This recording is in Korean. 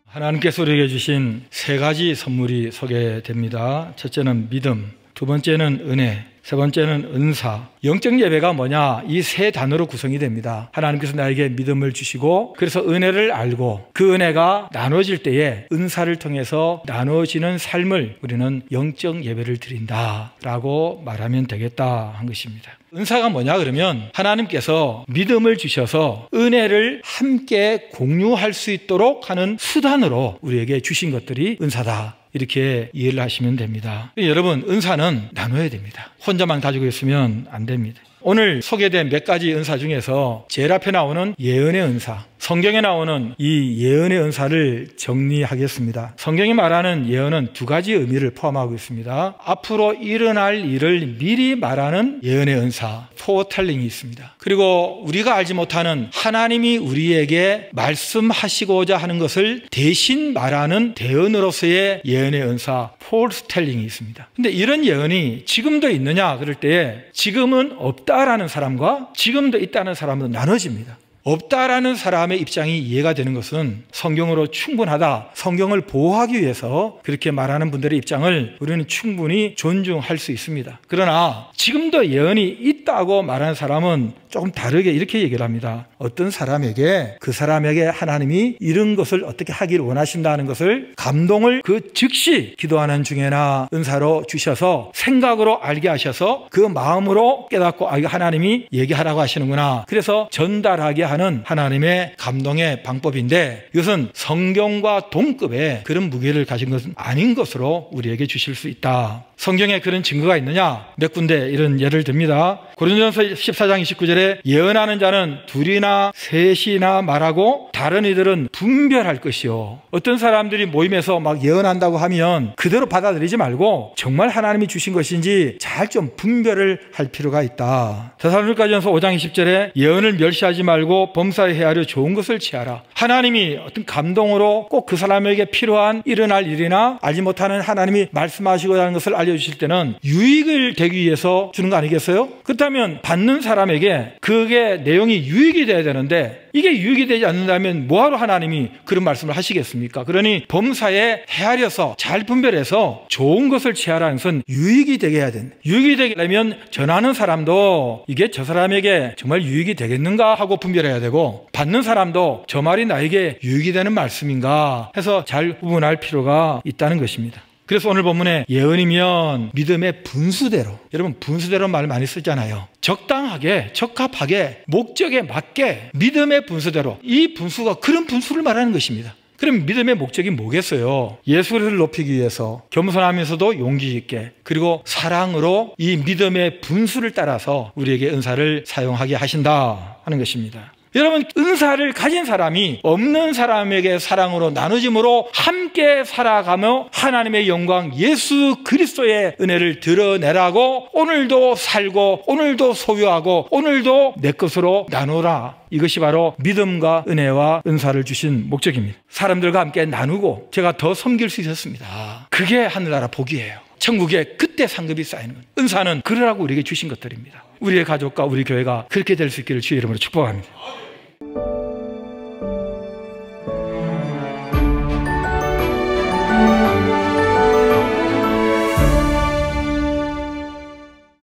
하나님께서 우리에게 주신 세 가지 선물이 소개됩니다. 첫째는 믿음, 두 번째는 은혜, 세 번째는 은사. 영적 예배가 뭐냐? 이 세 단어로 구성이 됩니다. 하나님께서 나에게 믿음을 주시고, 그래서 은혜를 알고 그 은혜가 나눠질 때에 은사를 통해서 나눠지는 삶을 우리는 영적 예배를 드린다라고 말하면 되겠다 한 것입니다. 은사가 뭐냐 그러면 하나님께서 믿음을 주셔서 은혜를 함께 공유할 수 있도록 하는 수단으로 우리에게 주신 것들이 은사다, 이렇게 이해를 하시면 됩니다. 여러분, 은사는 나눠야 됩니다. 혼자만 가지고 있으면 안 됩니다. 오늘 소개된 몇 가지 은사 중에서 제일 앞에 나오는 예언의 은사, 성경에 나오는 이 예언의 은사를 정리하겠습니다. 성경이 말하는 예언은 두 가지 의미를 포함하고 있습니다. 앞으로 일어날 일을 미리 말하는 예언의 은사, 포어텔링이 있습니다. 그리고 우리가 알지 못하는 하나님이 우리에게 말씀하시고자 하는 것을 대신 말하는 대언으로서의 예언의 은사, 포르텔링이 있습니다. 근데 이런 예언이 지금도 있느냐 그럴 때 지금은 없다라는 사람과 지금도 있다는 사람은 나눠집니다. 없다라는 사람의 입장이 이해가 되는 것은 성경으로 충분하다, 성경을 보호하기 위해서 그렇게 말하는 분들의 입장을 우리는 충분히 존중할 수 있습니다. 그러나 지금도 예언이 있다고 말하는 사람은 조금 다르게 이렇게 얘기를 합니다. 어떤 사람에게 그 사람에게 하나님이 이런 것을 어떻게 하기를 원하신다는 것을 감동을 그 즉시 기도하는 중에나 은사로 주셔서 생각으로 알게 하셔서 그 마음으로 깨닫고 이거 하나님이 얘기하라고 하시는구나, 그래서 전달하게 하는 하나님의 감동의 방법인데, 이것은 성경과 동급의 그런 무게를 가진 것은 아닌 것으로 우리에게 주실 수 있다. 성경에 그런 증거가 있느냐? 몇 군데 이런 예를 듭니다. 고린도전서 14장 29절에 예언하는 자는 둘이나 셋이나 말하고 다른 이들은 분별할 것이요. 어떤 사람들이 모임에서 막 예언한다고 하면 그대로 받아들이지 말고 정말 하나님이 주신 것인지 잘 좀 분별을 할 필요가 있다. 데살로니가전서 5장 20절에 예언을 멸시하지 말고 범사에 헤아려 좋은 것을 취하라. 하나님이 어떤 감동으로 꼭 그 사람에게 필요한 일어날 일이나 알지 못하는 하나님이 말씀하시고자 하는 것을 알려주실 때는 유익을 되기 위해서 주는 거 아니겠어요? 그렇다면 받는 사람에게 그게 내용이 유익이 돼야 되는데 이게 유익이 되지 않는다면 뭐하러 하나님이 그런 말씀을 하시겠습니까? 그러니 범사에 헤아려서 잘 분별해서 좋은 것을 취하라는 것은 유익이 되게 해야 된다. 유익이 되려면 전하는 사람도 이게 저 사람에게 정말 유익이 되겠는가 하고 분별해야 되고, 받는 사람도 저 말이 나에게 유익이 되는 말씀인가 해서 잘 구분할 필요가 있다는 것입니다. 그래서 오늘 본문에 예언이면 믿음의 분수대로, 여러분 분수대로 말 많이 쓰잖아요. 적당하게, 적합하게, 목적에 맞게 믿음의 분수대로, 이 분수가 그런 분수를 말하는 것입니다. 그럼 믿음의 목적이 뭐겠어요? 예수 그리스도를 높이기 위해서 겸손하면서도 용기 있게, 그리고 사랑으로 이 믿음의 분수를 따라서 우리에게 은사를 사용하게 하신다 하는 것입니다. 여러분, 은사를 가진 사람이 없는 사람에게 사랑으로 나누짐으로 함께 살아가며 하나님의 영광, 예수 그리스도의 은혜를 드러내라고 오늘도 살고 오늘도 소유하고 오늘도 내 것으로 나누라. 이것이 바로 믿음과 은혜와 은사를 주신 목적입니다. 사람들과 함께 나누고 제가 더 섬길 수 있었습니다. 그게 하늘나라 복이에요. 천국에 그때 상급이 쌓이는 것. 은사는 그러라고 우리에게 주신 것들입니다. 우리의 가족과 우리 교회가 그렇게 될 수 있기를 주의 이름으로 축복합니다.